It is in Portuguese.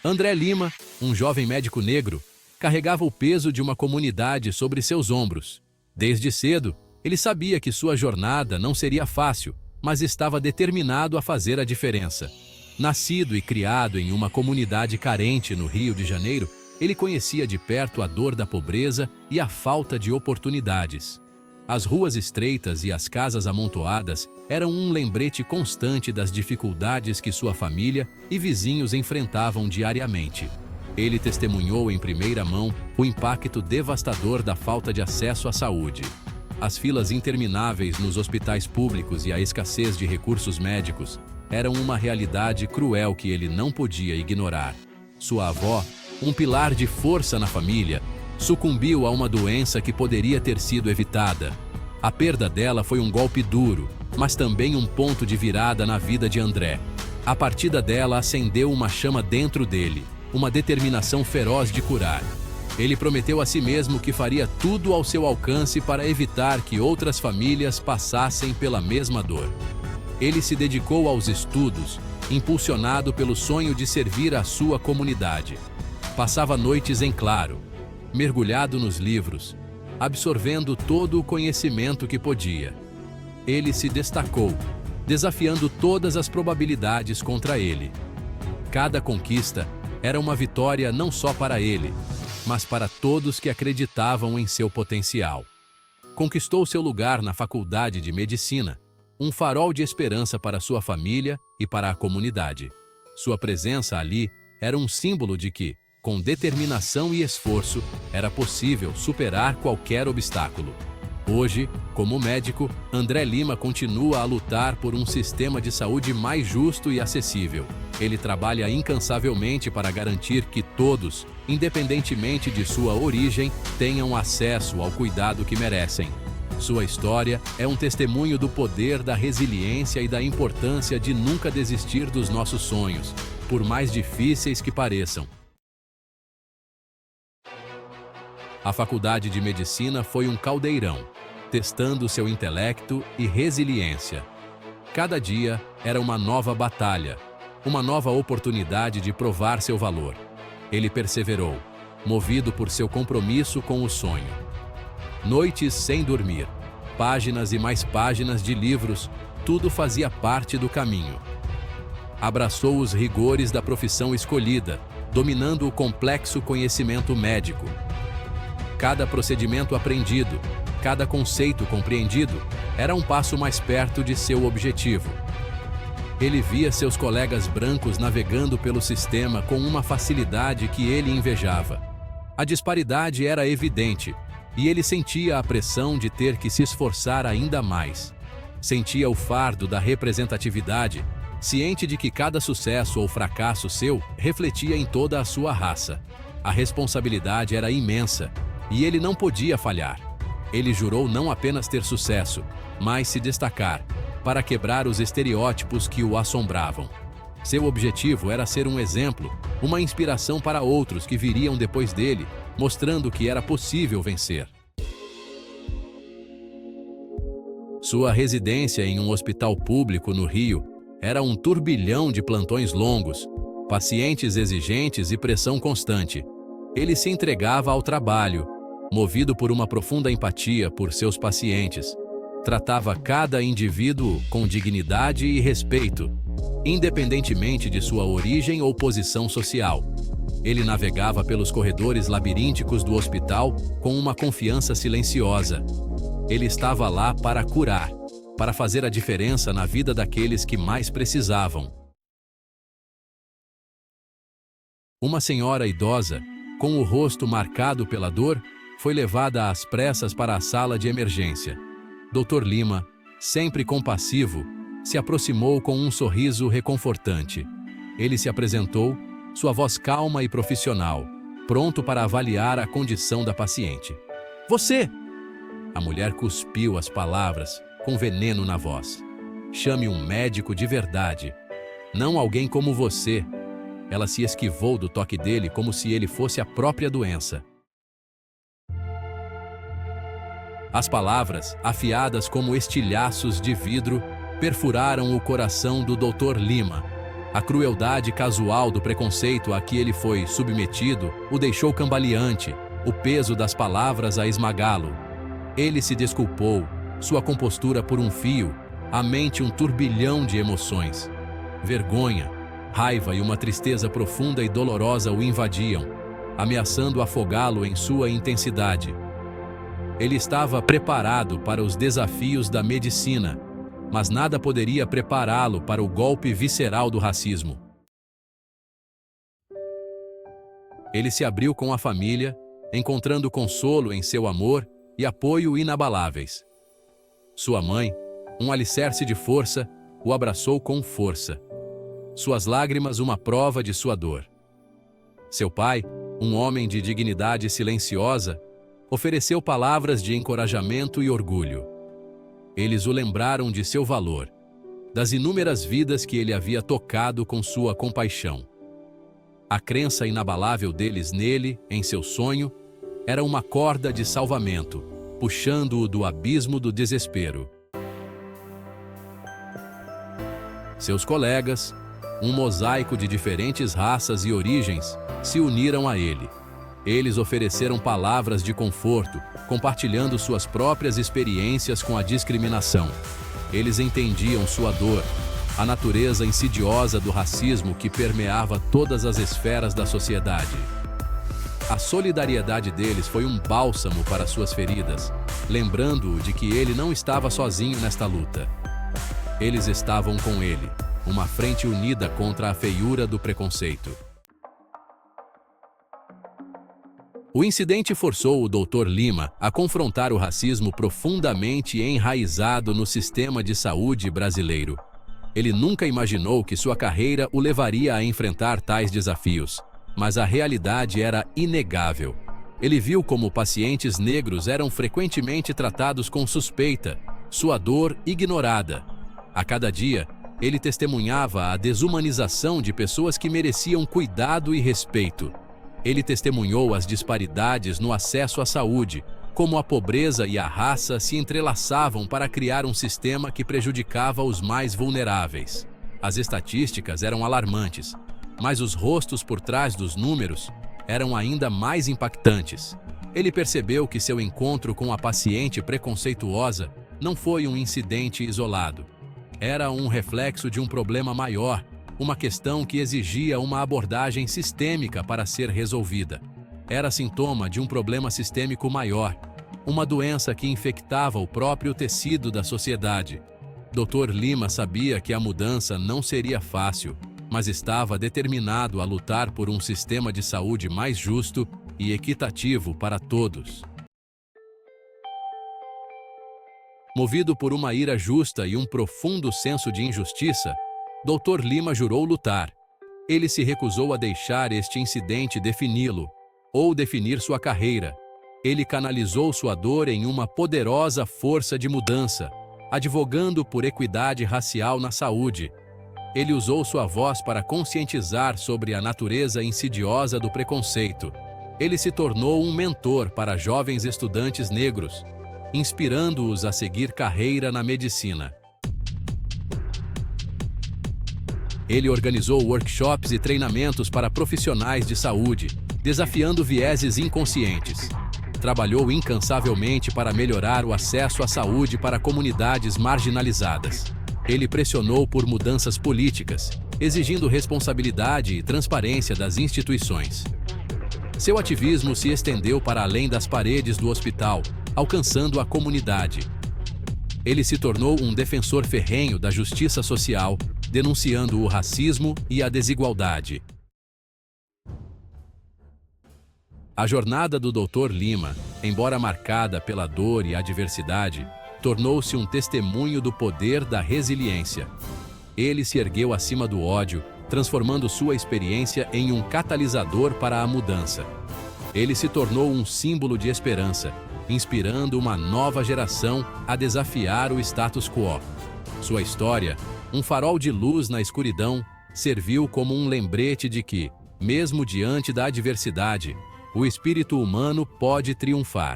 André Lima, um jovem médico negro, carregava o peso de uma comunidade sobre seus ombros. Desde cedo, ele sabia que sua jornada não seria fácil, mas estava determinado a fazer a diferença. Nascido e criado em uma comunidade carente no Rio de Janeiro, ele conhecia de perto a dor da pobreza e a falta de oportunidades. As ruas estreitas e as casas amontoadas eram um lembrete constante das dificuldades que sua família e vizinhos enfrentavam diariamente. Ele testemunhou em primeira mão o impacto devastador da falta de acesso à saúde. As filas intermináveis nos hospitais públicos e a escassez de recursos médicos eram uma realidade cruel que ele não podia ignorar. Sua avó, um pilar de força na família, sucumbiu a uma doença que poderia ter sido evitada. A perda dela foi um golpe duro, mas também um ponto de virada na vida de André. A partida dela acendeu uma chama dentro dele, uma determinação feroz de curar. Ele prometeu a si mesmo que faria tudo ao seu alcance para evitar que outras famílias passassem pela mesma dor. Ele se dedicou aos estudos, impulsionado pelo sonho de servir a sua comunidade. Passava noites em claro, mergulhado nos livros, absorvendo todo o conhecimento que podia. Ele se destacou, desafiando todas as probabilidades contra ele. Cada conquista era uma vitória não só para ele, mas para todos que acreditavam em seu potencial. Conquistou seu lugar na Faculdade de Medicina, um farol de esperança para sua família e para a comunidade. Sua presença ali era um símbolo de que, com determinação e esforço, era possível superar qualquer obstáculo. Hoje, como médico, André Lima continua a lutar por um sistema de saúde mais justo e acessível. Ele trabalha incansavelmente para garantir que todos, independentemente de sua origem, tenham acesso ao cuidado que merecem. Sua história é um testemunho do poder da resiliência e da importância de nunca desistir dos nossos sonhos, por mais difíceis que pareçam. A Faculdade de Medicina foi um caldeirão, testando seu intelecto e resiliência. Cada dia era uma nova batalha, uma nova oportunidade de provar seu valor. Ele perseverou, movido por seu compromisso com o sonho. Noites sem dormir, páginas e mais páginas de livros, tudo fazia parte do caminho. Abraçou os rigores da profissão escolhida, dominando o complexo conhecimento médico. Cada procedimento aprendido, cada conceito compreendido, era um passo mais perto de seu objetivo. Ele via seus colegas brancos navegando pelo sistema com uma facilidade que ele invejava. A disparidade era evidente, e ele sentia a pressão de ter que se esforçar ainda mais. Sentia o fardo da representatividade, ciente de que cada sucesso ou fracasso seu refletia em toda a sua raça. A responsabilidade era imensa, e ele não podia falhar. Ele jurou não apenas ter sucesso, mas se destacar, para quebrar os estereótipos que o assombravam. Seu objetivo era ser um exemplo, uma inspiração para outros que viriam depois dele, mostrando que era possível vencer. Sua residência em um hospital público no Rio era um turbilhão de plantões longos, pacientes exigentes e pressão constante. Ele se entregava ao trabalho, movido por uma profunda empatia por seus pacientes. Tratava cada indivíduo com dignidade e respeito, independentemente de sua origem ou posição social. Ele navegava pelos corredores labirínticos do hospital com uma confiança silenciosa. Ele estava lá para curar, para fazer a diferença na vida daqueles que mais precisavam. Uma senhora idosa, com o rosto marcado pela dor, foi levada às pressas para a sala de emergência. Dr. Lima, sempre compassivo, se aproximou com um sorriso reconfortante. Ele se apresentou, sua voz calma e profissional, pronto para avaliar a condição da paciente. Você! A mulher cuspiu as palavras, com veneno na voz. Chame um médico de verdade, não alguém como você. Ela se esquivou do toque dele como se ele fosse a própria doença. As palavras, afiadas como estilhaços de vidro, perfuraram o coração do Dr. Lima. A crueldade casual do preconceito a que ele foi submetido o deixou cambaleante, o peso das palavras a esmagá-lo. Ele se desculpou, sua compostura por um fio, a mente um turbilhão de emoções. Vergonha, raiva e uma tristeza profunda e dolorosa o invadiam, ameaçando afogá-lo em sua intensidade. Ele estava preparado para os desafios da medicina, mas nada poderia prepará-lo para o golpe visceral do racismo. Ele se abriu com a família, encontrando consolo em seu amor e apoio inabaláveis. Sua mãe, um alicerce de força, o abraçou com força. Suas lágrimas uma prova de sua dor. Seu pai, um homem de dignidade silenciosa, ofereceu palavras de encorajamento e orgulho. Eles o lembraram de seu valor, das inúmeras vidas que ele havia tocado com sua compaixão. A crença inabalável deles nele, em seu sonho, era uma corda de salvamento, puxando-o do abismo do desespero. Seus colegas, um mosaico de diferentes raças e origens, se uniram a ele. Eles ofereceram palavras de conforto, compartilhando suas próprias experiências com a discriminação. Eles entendiam sua dor, a natureza insidiosa do racismo que permeava todas as esferas da sociedade. A solidariedade deles foi um bálsamo para suas feridas, lembrando-o de que ele não estava sozinho nesta luta. Eles estavam com ele, uma frente unida contra a feiura do preconceito. O incidente forçou o Dr. Lima a confrontar o racismo profundamente enraizado no sistema de saúde brasileiro. Ele nunca imaginou que sua carreira o levaria a enfrentar tais desafios, mas a realidade era inegável. Ele viu como pacientes negros eram frequentemente tratados com suspeita, sua dor ignorada. A cada dia, ele testemunhava a desumanização de pessoas que mereciam cuidado e respeito. Ele testemunhou as disparidades no acesso à saúde, como a pobreza e a raça se entrelaçavam para criar um sistema que prejudicava os mais vulneráveis. As estatísticas eram alarmantes, mas os rostos por trás dos números eram ainda mais impactantes. Ele percebeu que seu encontro com a paciente preconceituosa não foi um incidente isolado. Era um reflexo de um problema maior, uma questão que exigia uma abordagem sistêmica para ser resolvida. Era sintoma de um problema sistêmico maior, uma doença que infectava o próprio tecido da sociedade. Dr. Lima sabia que a mudança não seria fácil, mas estava determinado a lutar por um sistema de saúde mais justo e equitativo para todos. Movido por uma ira justa e um profundo senso de injustiça, Dr. Lima jurou lutar. Ele se recusou a deixar este incidente defini-lo, ou definir sua carreira. Ele canalizou sua dor em uma poderosa força de mudança, advogando por equidade racial na saúde. Ele usou sua voz para conscientizar sobre a natureza insidiosa do preconceito. Ele se tornou um mentor para jovens estudantes negros, inspirando-os a seguir carreira na medicina. Ele organizou workshops e treinamentos para profissionais de saúde, desafiando vieses inconscientes. Trabalhou incansavelmente para melhorar o acesso à saúde para comunidades marginalizadas. Ele pressionou por mudanças políticas, exigindo responsabilidade e transparência das instituições. Seu ativismo se estendeu para além das paredes do hospital, alcançando a comunidade. Ele se tornou um defensor ferrenho da justiça social, denunciando o racismo e a desigualdade. A jornada do Dr. Lima, embora marcada pela dor e adversidade, tornou-se um testemunho do poder da resiliência. Ele se ergueu acima do ódio, transformando sua experiência em um catalisador para a mudança. Ele se tornou um símbolo de esperança, inspirando uma nova geração a desafiar o status quo. Sua história, um farol de luz na escuridão, serviu como um lembrete de que, mesmo diante da adversidade, o espírito humano pode triunfar.